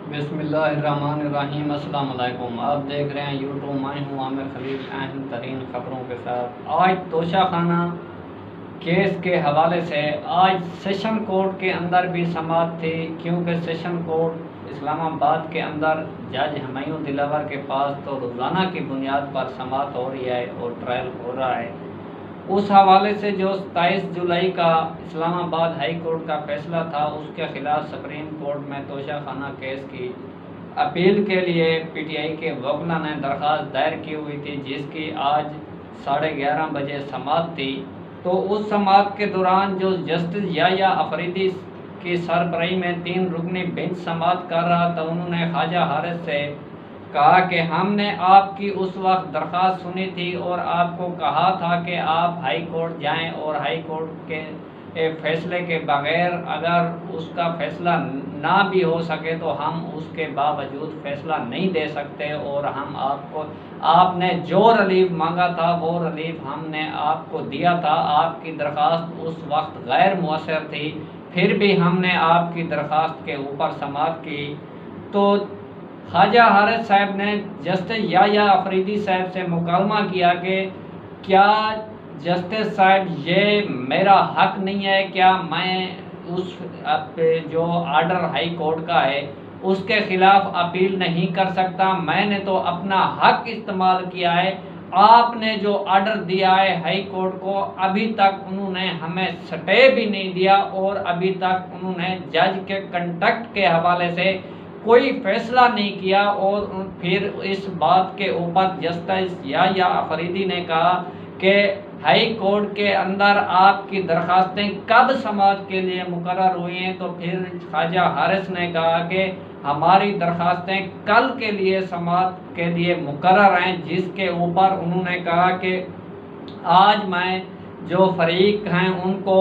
बिस्मिल्लाहिर्रहमानिर्रहीम। अस्सलाम वालेकुम। आप देख रहे हैं यूट्यूब। मैं हूँ आमिर खलील, अहम तरीन ख़बरों के साथ। आज तोशाखाना केस के हवाले से आज सेशन कोर्ट के अंदर भी समाअत थी, क्योंकि सेशन कोर्ट इस्लामाबाद के अंदर जज हुमायूं दिलावर के पास तो रोज़ाना की बुनियाद पर समाअत हो रही है और ट्रायल हो रहा है। उस हवाले से जो 27 जुलाई का इस्लामाबाद हाई कोर्ट का फैसला था, उसके खिलाफ सुप्रीम कोर्ट में तोशाखाना केस की अपील के लिए पीटीआई के वकला ने दरख्वास्त दायर की हुई थी, जिसकी आज 11:30 बजे समाअत थी। तो उस समाअत के दौरान जो जस्टिस याया अफरीदी की सरबराही में 3 रुकनी बेंच समाअत कर रहा था, उन्होंने ख्वाजा हारिस से कहा कि हमने आपकी उस वक्त दरख्वास्त सुनी थी और आपको कहा था कि आप हाई कोर्ट जाएं और हाई कोर्ट के फैसले के बगैर अगर उसका फैसला ना भी हो सके तो हम उसके बावजूद फैसला नहीं दे सकते, और हम आपने जो रिलीफ मांगा था वो रिलीफ हमने आपको दिया था। आपकी दरख्वास्त उस वक्त गैर मुअस्सर थी, फिर भी हमने आपकी दरख्वास्त के ऊपर समाअत की। तो ख्वाजा हारिस साहब ने जस्टिस याया अफरीदी साहब से मुकालमा किया कि क्या जस्टिस साहब ये मेरा हक नहीं है, क्या मैं उस जो आर्डर हाई कोर्ट का है उसके खिलाफ अपील नहीं कर सकता? मैंने तो अपना हक इस्तेमाल किया है। आपने जो आर्डर दिया है हाई कोर्ट को, अभी तक उन्होंने हमें स्टे भी नहीं दिया और अभी तक उन्होंने जज के कंडक्ट के हवाले से कोई फैसला नहीं किया। और फिर इस बात के ऊपर जस्टिस याया अफरीदी ने कहा कि हाई कोर्ट के अंदर आपकी दरखास्तें कब समाअत के लिए मुकर्रर हुई हैं? तो फिर ख्वाजा हारिस ने कहा कि हमारी दरखास्तें कल के लिए समाअत के लिए मुकर्रर हैं, जिसके ऊपर उन्होंने कहा कि आज मैं जो फरीक हैं उनको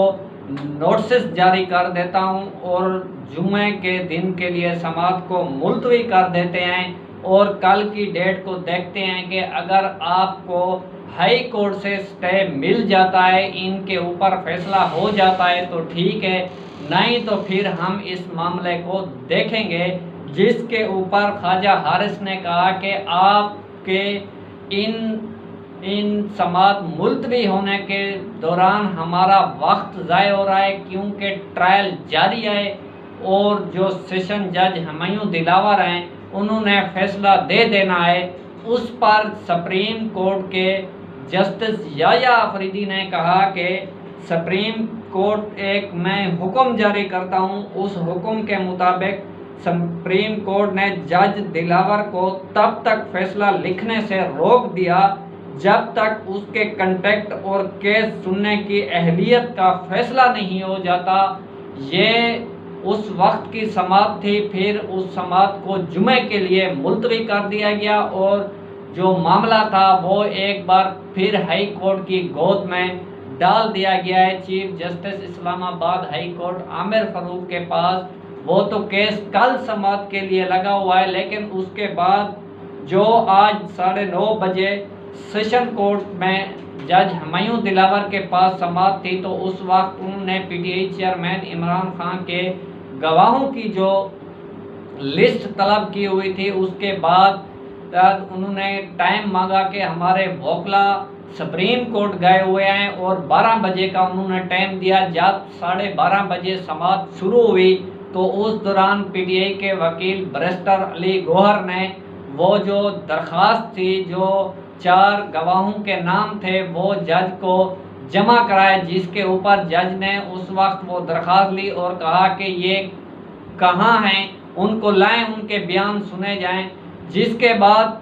नोटिस जारी कर देता हूं और जुमे के दिन के लिए समाअत को मुलतवी कर देते हैं और कल की डेट को देखते हैं कि अगर आपको हाई कोर्ट से स्टे मिल जाता है, इनके ऊपर फैसला हो जाता है तो ठीक है, नहीं तो फिर हम इस मामले को देखेंगे। जिसके ऊपर ख्वाजा हारिस ने कहा कि आपके इन समाअत मुलतवी होने के दौरान हमारा वक्त ज़ाय हो रहा है, क्योंकि ट्रायल जारी है और जो सेशन जज हुमायूं दिलावर हैं उन्होंने फैसला दे देना है। उस पर सुप्रीम कोर्ट के जस्टिस याया अफरीदी ने कहा कि सुप्रीम कोर्ट एक मैं हुक्म जारी करता हूं, उस हुक्म के मुताबिक सुप्रीम कोर्ट ने जज दिलावर को तब तक फैसला लिखने से रोक दिया जब तक उसके कंटेक्ट और केस सुनने की अहलियत का फैसला नहीं हो जाता। ये उस वक्त की समाअत थी, फिर उस समाअत को जुमे के लिए मुलतवी कर दिया गया और जो मामला था वो एक बार फिर हाई कोर्ट की गोद में डाल दिया गया है chief justice Islamabad high court Aamir Farooq के पास। वो तो केस कल समाअत के लिए लगा हुआ है, लेकिन उसके बाद जो आज 9:30 बजे सेशन कोर्ट में जज हुमायूं दिलावर के पास समाअत थी, तो उस वक्त उन्होंने पीटीआई चेयरमैन इमरान खान के गवाहों की जो लिस्ट तलब की हुई थी, उसके बाद उन्होंने टाइम मांगा कि हमारे वकला सुप्रीम कोर्ट गए हुए हैं और 12 बजे का उन्होंने टाइम दिया। जब 12:30 बजे समाअत शुरू हुई तो उस दौरान पीटीआई के वकील बैरिस्टर अली गौहर ने वो जो दरख्वास्त थी, जो 4 गवाहों के नाम थे, वो जज को जमा कराए, जिसके ऊपर जज ने उस वक्त वो दरख्वास्त ली और कहा कि ये कहाँ हैं, उनको लाएं, उनके बयान सुने जाएं। जिसके बाद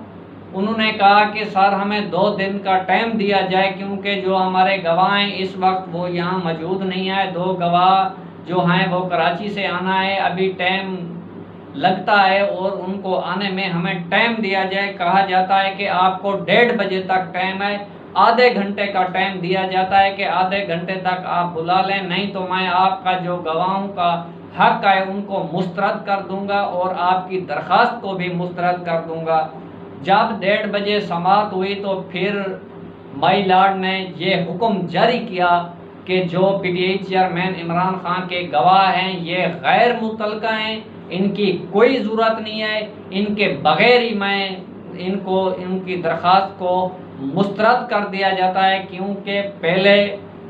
उन्होंने कहा कि सर हमें 2 दिन का टाइम दिया जाए, क्योंकि जो हमारे गवाह हैं इस वक्त वो यहाँ मौजूद नहीं है। 2 गवाह जो हैं वो कराची से आना है, अभी टाइम लगता है और उनको आने में हमें टाइम दिया जाए। कहा जाता है कि आपको 1:30 बजे तक टाइम है, आधे घंटे का टाइम दिया जाता है कि आधे घंटे तक आप बुला लें, नहीं तो मैं आपका जो गवाहों का हक है उनको मुस्तरद कर दूंगा और आपकी दरख्वास्त को भी मुस्तरद कर दूंगा। जब 1:30 बजे समाअत हुई तो फिर माई लॉर्ड ने ये हुक्म जारी किया कि जो पीटीआई चेयरमैन इमरान खान के गवाह हैं ये गैर मुतलका हैं, इनकी कोई ज़रूरत नहीं है, इनके बगैर ही मैं इनको इनकी दरख्वास्त को मुस्तरद कर दिया जाता है, क्योंकि पहले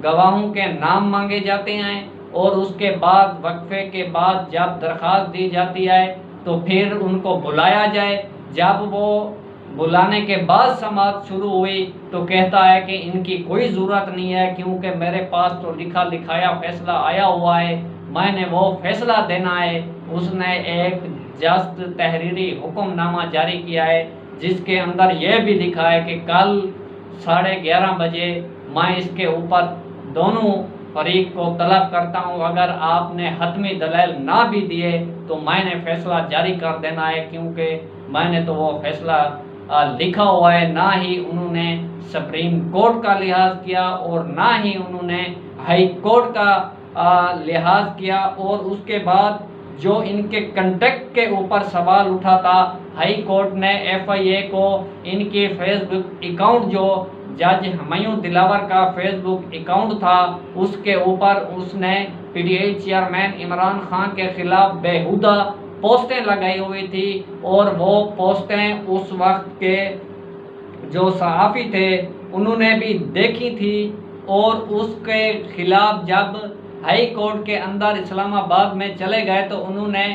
गवाहों के नाम मांगे जाते हैं और उसके बाद वक्फे के बाद जब दरख्वास्त दी जाती है तो फिर उनको बुलाया जाए। जब वो बुलाने के बाद समाअत शुरू हुई तो कहता है कि इनकी कोई ज़रूरत नहीं है, क्योंकि मेरे पास तो लिखा लिखाया फ़ैसला आया हुआ है, मैंने वो फ़ैसला देना है। उसने एक जस्त तहरीरी हुक्मनामा जारी किया है जिसके अंदर यह भी लिखा है कि कल 11:30 बजे मैं इसके ऊपर दोनों फरीक को तलब करता हूँ, अगर आपने हतमी दलील ना भी दिए तो मैंने फ़ैसला जारी कर देना है, क्योंकि मैंने तो वो फ़ैसला लिखा हुआ है। ना ही उन्होंने सुप्रीम कोर्ट का लिहाज किया और ना ही उन्होंने हाई कोर्ट का लिहाज किया। और उसके बाद जो इनके कंटेक्ट के ऊपर सवाल उठा था, हाई कोर्ट ने FIA को इनके फेसबुक अकाउंट जो जज हुमायूं दिलावर का फेसबुक अकाउंट था उसके ऊपर उसने PTI चेयरमैन इमरान खान के खिलाफ बेहुदा पोस्टें लगाई हुई थी, और वो पोस्टें उस वक्त के जो सहाफ़ी थे उन्होंने भी देखी थी। और उसके खिलाफ जब हाई कोर्ट के अंदर इस्लामाबाद में चले गए तो उन्होंने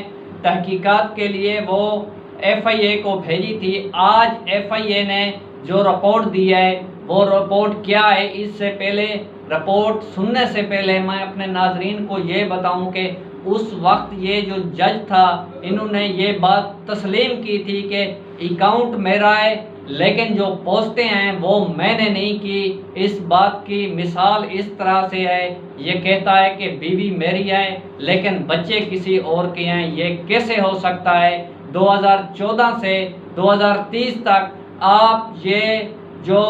तहकीकात के लिए वो FIA को भेजी थी। आज FIA ने जो रिपोर्ट दी है वो रिपोर्ट क्या है, इससे पहले रिपोर्ट सुनने से पहले मैं अपने नाजरीन को ये बताऊं कि उस वक्त ये जो जज था इन्होंने ये बात तस्लीम की थी कि अकाउंट मेरा है, लेकिन जो पोस्टें हैं वो मैंने नहीं की। इस बात की मिसाल इस तरह से है, ये कहता है कि बीवी मेरी है लेकिन बच्चे किसी और के हैं, ये कैसे हो सकता है। 2014 से 2030 तक आप ये जो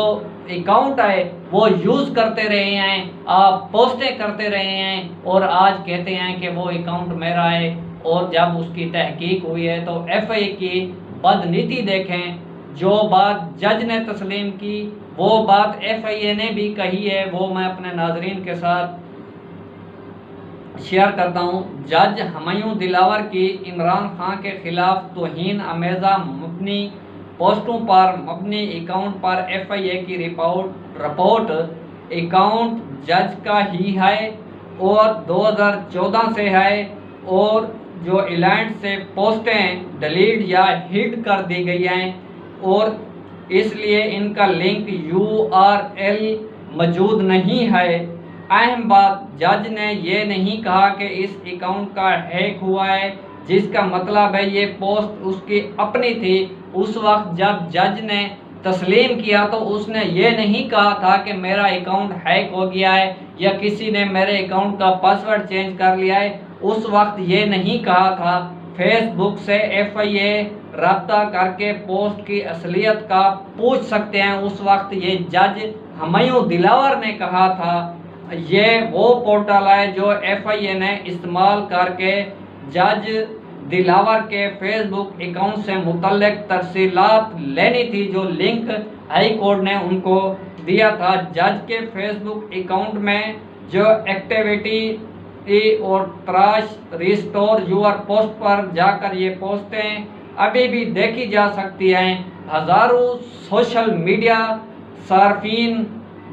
अकाउंट है वो यूज़ करते रहे हैं, आप पोस्टें करते रहे हैं और आज कहते हैं कि वो अकाउंट मेरा है। और जब उसकी तहकीक हुई है तो FIA की बदनीति देखें, जो बात जज ने तस्लीम की वो बात FIA ने भी कही है, वो मैं अपने नाजरीन के साथ शेयर करता हूँ। जज हुमायूं दिलावर की इमरान खान के खिलाफ तौहीन आमेज़ा मबनी पोस्टों पर मबनी अकाउंट पर FIA की रिपोर्ट अकाउंट जज का ही है और 2014 से है, और जो इलाइट से पोस्टें डिलीट या हिड कर दी गई हैं और इसलिए इनका लिंक URL मौजूद नहीं है। अहम बात, जज ने ये नहीं कहा कि इस अकाउंट का हैक हुआ है, जिसका मतलब है ये पोस्ट उसकी अपनी थी। उस वक्त जब जज ने तस्लीम किया तो उसने ये नहीं कहा था कि मेरा अकाउंट हैक हो गया है या किसी ने मेरे अकाउंट का पासवर्ड चेंज कर लिया है, उस वक्त ये नहीं कहा था। फेसबुक से FIA रब्ता करके पोस्ट की असलियत का पूछ सकते हैं। उस वक्त ये जज हुमायूं दिलावर ने कहा था। ये वो पोर्टल है जो FIA ने इस्तेमाल करके जज दिलावर के फेसबुक अकाउंट से मुतल्लिक तफसीलात लेनी थी, जो लिंक हाई कोर्ट ने उनको दिया था। जज के फेसबुक अकाउंट में जो एक्टिविटी और ट्रैश रिस्टोर यूर पोस्ट पर जाकर ये पोस्टें अभी भी देखी जा सकती हैं। हज़ारों सोशल मीडिया सार्फिन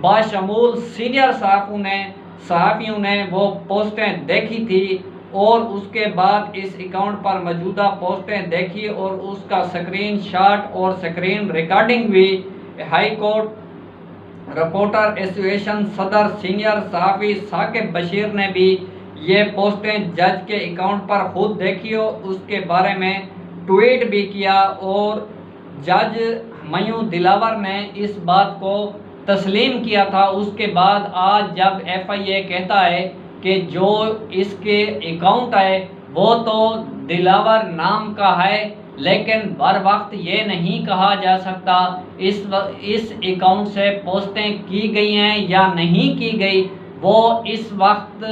बाशमूल सीनियर सहाफ़ियों ने वो पोस्टें देखी थी और उसके बाद इस अकाउंट पर मौजूदा पोस्टें देखी और उसका स्क्रीनशॉट और स्क्रीन रिकॉर्डिंग भी। हाई कोर्ट रिपोर्टर एसोसिएशन सदर सीनियर सहाफ़ी साकिब बशीर ने भी ये पोस्टें जज के अकाउंट पर खुद देखी और उसके बारे में ट्वीट भी किया, और जज हुमायूं दिलावर ने इस बात को तस्लीम किया था। उसके बाद आज जब FIA कहता है कि जो इसके अकाउंट है वो तो दिलावर नाम का है, लेकिन बर वक्त ये नहीं कहा जा सकता इस अकाउंट से पोस्टें की गई हैं या नहीं की गई, वो इस वक्त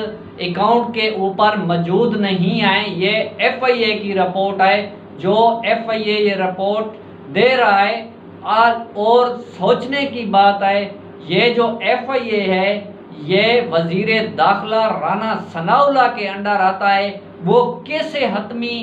अकाउंट के ऊपर मौजूद नहीं है। ये FIA की रिपोर्ट है, जो FIA ये रिपोर्ट दे रहा है। और सोचने की बात है, ये जो FIA है ये वजीर दाखिला राना सनाउल्लाह के अंडर आता है, वो कैसे हतमी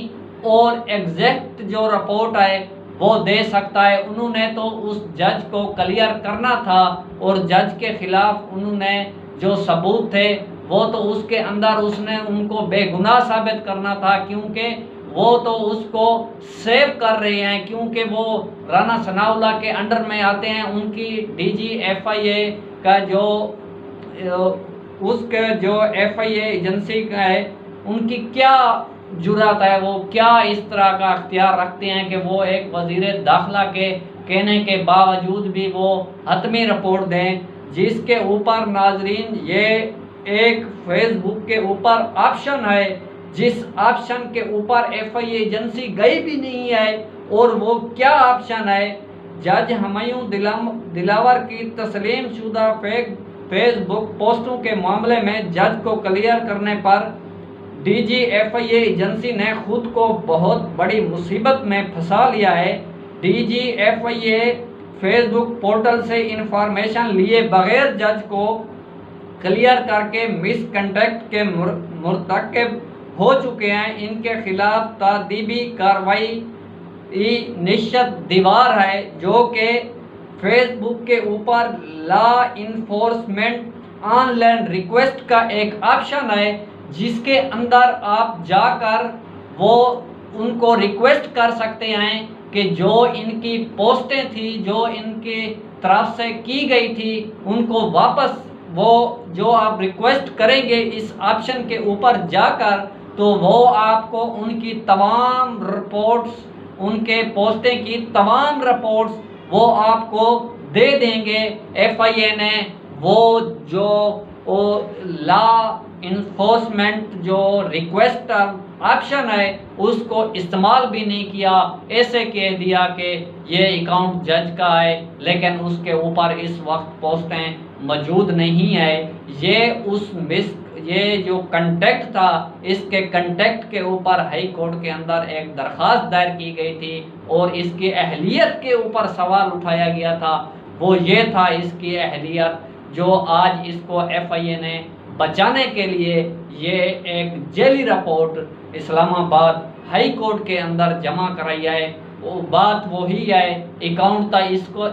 और एग्जैक्ट जो रिपोर्ट है वो दे सकता है। उन्होंने तो उस जज को क्लियर करना था और जज के खिलाफ उन्होंने जो सबूत थे वो तो उसके अंदर उसने उनको बेगुनाह साबित करना था, क्योंकि वो तो उसको सेव कर रहे हैं, क्योंकि वो राना सनाउल्लाह के अंडर में आते हैं। उनकी DGFIA का जो उसके जो FIA एजेंसी का है, उनकी क्या जुर्रत है, वो क्या इस तरह का अख्तियार रखते हैं कि वो एक वजीर दाखिला के कहने के बावजूद भी वो हतमी रिपोर्ट दें, जिसके ऊपर नाजरीन ये एक फेसबुक के ऊपर ऑप्शन है, जिस ऑप्शन के ऊपर FIA एजेंसी गई भी नहीं है। और वो क्या ऑप्शन है? जज हुमायूं दिलावर की तस्लीम शुदा फेसबुक पोस्टों के मामले में जज को क्लियर करने पर DGFIA एजेंसी ने खुद को बहुत बड़ी मुसीबत में फंसा लिया है। DGFIA फेसबुक पोर्टल से इंफॉर्मेशन लिए बगैर जज को क्लियर करके मिसकंडक्ट के मुर्तकब हो चुके हैं। इनके खिलाफ तादीबी कार्रवाई निश्चित दीवार है, जो कि फेसबुक के ऊपर लॉ इन्फोर्समेंट ऑनलाइन रिक्वेस्ट का एक ऑप्शन है, जिसके अंदर आप जाकर वो उनको रिक्वेस्ट कर सकते हैं कि जो इनकी पोस्टें थी, जो इनके तरफ से की गई थी, उनको वापस वो जो आप रिक्वेस्ट करेंगे इस ऑप्शन के ऊपर जाकर, तो वो आपको उनकी तमाम रिपोर्ट्स, उनके पोस्टें की तमाम रिपोर्ट्स वो आपको दे देंगे। FIA ने वो जो लॉ इन्फोर्समेंट जो रिक्वेस्ट ऑप्शन है उसको इस्तेमाल भी नहीं किया, ऐसे कह दिया कि ये अकाउंट जज का है, लेकिन उसके ऊपर इस वक्त पोस्टें मौजूद नहीं है। ये जो कंटेक्ट था, इसके कंटेक्ट के ऊपर हाई कोर्ट के अंदर एक दरख्वास्त दायर की गई थी और इसकी अहलियत के ऊपर सवाल उठाया गया था। वो ये था इसकी अहलियत, जो आज इसको FIA ने बचाने के लिए ये एक jelly report Islamabad high court के अंदर जमा कराई है। वो बात वही है, अकाउंट था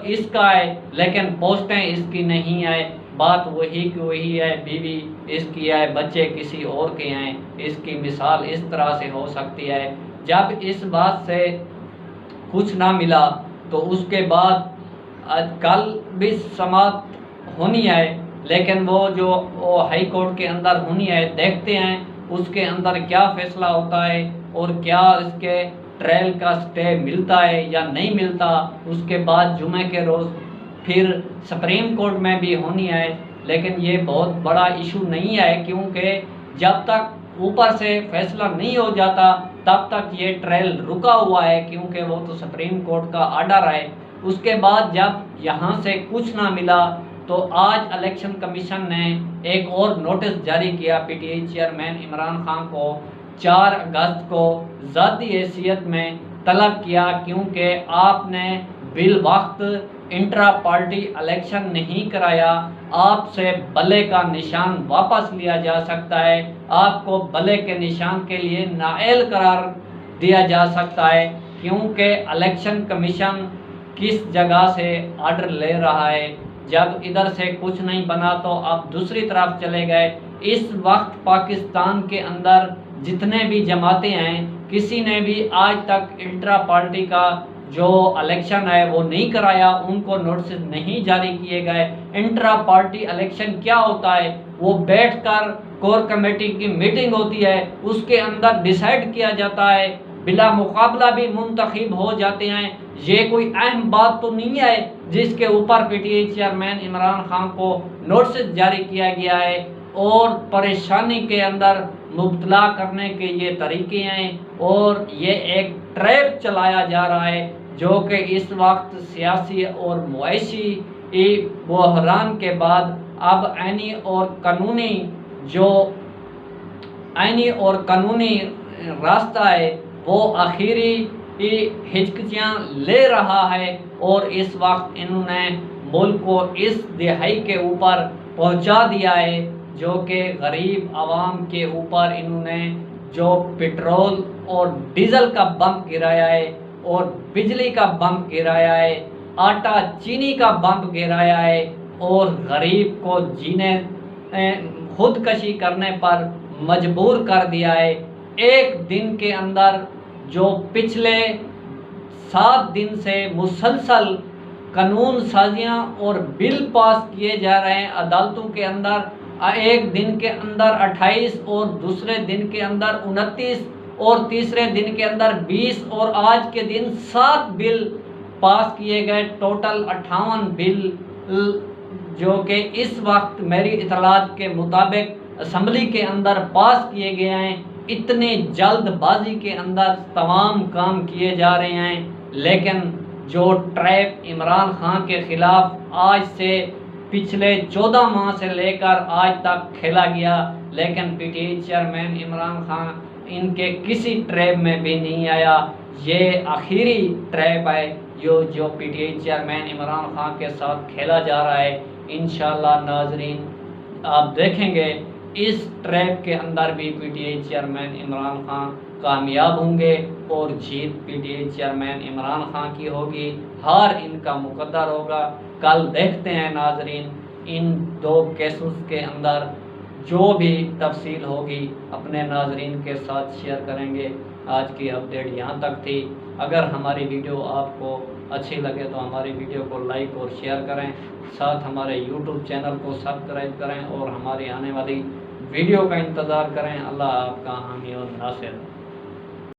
इसका है, लेकिन पोस्टें इसकी नहीं है। बात वही की वही है, बीवी इसकी है, बच्चे किसी और के हैं। इसकी मिसाल इस तरह से हो सकती है। जब इस बात से कुछ ना मिला तो उसके बाद कल भी समाप्त होनी है, लेकिन वो जो हाई कोर्ट के अंदर होनी है, देखते हैं उसके अंदर क्या फैसला होता है और क्या इसके ट्रायल का स्टे मिलता है या नहीं मिलता। उसके बाद जुमे के रोज़ फिर सुप्रीम कोर्ट में भी होनी है, लेकिन ये बहुत बड़ा इशू नहीं है, क्योंकि जब तक ऊपर से फैसला नहीं हो जाता तब तक ये ट्रायल रुका हुआ है, क्योंकि वो तो सुप्रीम कोर्ट का आर्डर है। उसके बाद जब यहाँ से कुछ ना मिला तो आज इलेक्शन कमीशन ने एक और नोटिस जारी किया PTI चेयरमैन इमरान खान को 4 अगस्त को ज़ाती हैसियत में तलब किया, क्योंकि आपने बिल वक्त इंट्रा पार्टी इलेक्शन नहीं कराया। आपसे भले का निशान वापस लिया जा सकता है, आपको भले के निशान के लिए नाअहल करार दिया जा सकता है, क्योंकि इलेक्शन कमीशन किस जगह से ऑर्डर ले रहा है। जब इधर से कुछ नहीं बना तो अब दूसरी तरफ चले गए। इस वक्त पाकिस्तान के अंदर जितने भी जमातें हैं, किसी ने भी आज तक इंट्रा पार्टी का जो इलेक्शन है वो नहीं कराया, उनको नोटिस नहीं जारी किए गए। इंट्रा पार्टी इलेक्शन क्या होता है? वो बैठकर कोर कमेटी की मीटिंग होती है, उसके अंदर डिसाइड किया जाता है, बिला मुकाबला भी मुंतखब हो जाते हैं। ये कोई अहम बात तो नहीं है जिसके ऊपर PTI चेयरमैन इमरान खान को नोटिस जारी किया गया है और परेशानी के अंदर मुब्तला करने के ये तरीके हैं, और ये एक ट्रैप चलाया जा रहा है जो कि इस वक्त सियासी और मुआशी बहरान के बाद अब आईनी और कानूनी रास्ता है वो आखिरी हिचकियाँ ले रहा है, और इस वक्त इन्होंने मुल्क को इस दिहाई के ऊपर पहुंचा दिया है जो कि गरीब आवाम के ऊपर इन्होंने जो पेट्रोल और डीजल का बम गिराया है और बिजली का बम गिराया है, आटा चीनी का बम गिराया है और गरीब को जीने खुदकशी करने पर मजबूर कर दिया है। एक दिन के अंदर जो पिछले 7 दिन से मुसलसल कानून साजियाँ और बिल पास किए जा रहे हैं अदालतों के अंदर, एक दिन के अंदर 28 और दूसरे दिन के अंदर 29 और तीसरे दिन के अंदर 20 और आज के दिन 7 बिल पास किए गए। टोटल 58 बिल जो कि इस वक्त मेरी इतलात के मुताबिक असम्बली के अंदर पास किए गए हैं। इतने जल्दबाजी के अंदर तमाम काम किए जा रहे हैं, लेकिन जो ट्रैप इमरान खान के ख़िलाफ़ आज से पिछले 14 माह से लेकर आज तक खेला गया, लेकिन पीटीआई चेयरमैन इमरान खान इनके किसी ट्रैप में भी नहीं आया। ये आखिरी ट्रैप है जो पीटीआई चेयरमैन इमरान खान के साथ खेला जा रहा है। इंशाअल्लाह नाजरीन आप देखेंगे इस ट्रैप के अंदर भी पीटीआई चेयरमैन इमरान खान कामयाब होंगे और जीत पीटीआई चेयरमैन इमरान खान की होगी, हार इनका मुकद्दर होगा। कल देखते हैं नाजरीन इन 2 केसेस के अंदर जो भी तफसील होगी अपने नाजरीन के साथ शेयर करेंगे। आज की अपडेट यहाँ तक थी। अगर हमारी वीडियो आपको अच्छी लगे तो हमारी वीडियो को लाइक और शेयर करें, साथ हमारे यूट्यूब चैनल को सब्सक्राइब करें और हमारी आने वाली वीडियो का इंतज़ार करें। अल्लाह आपका हामी और नासिर।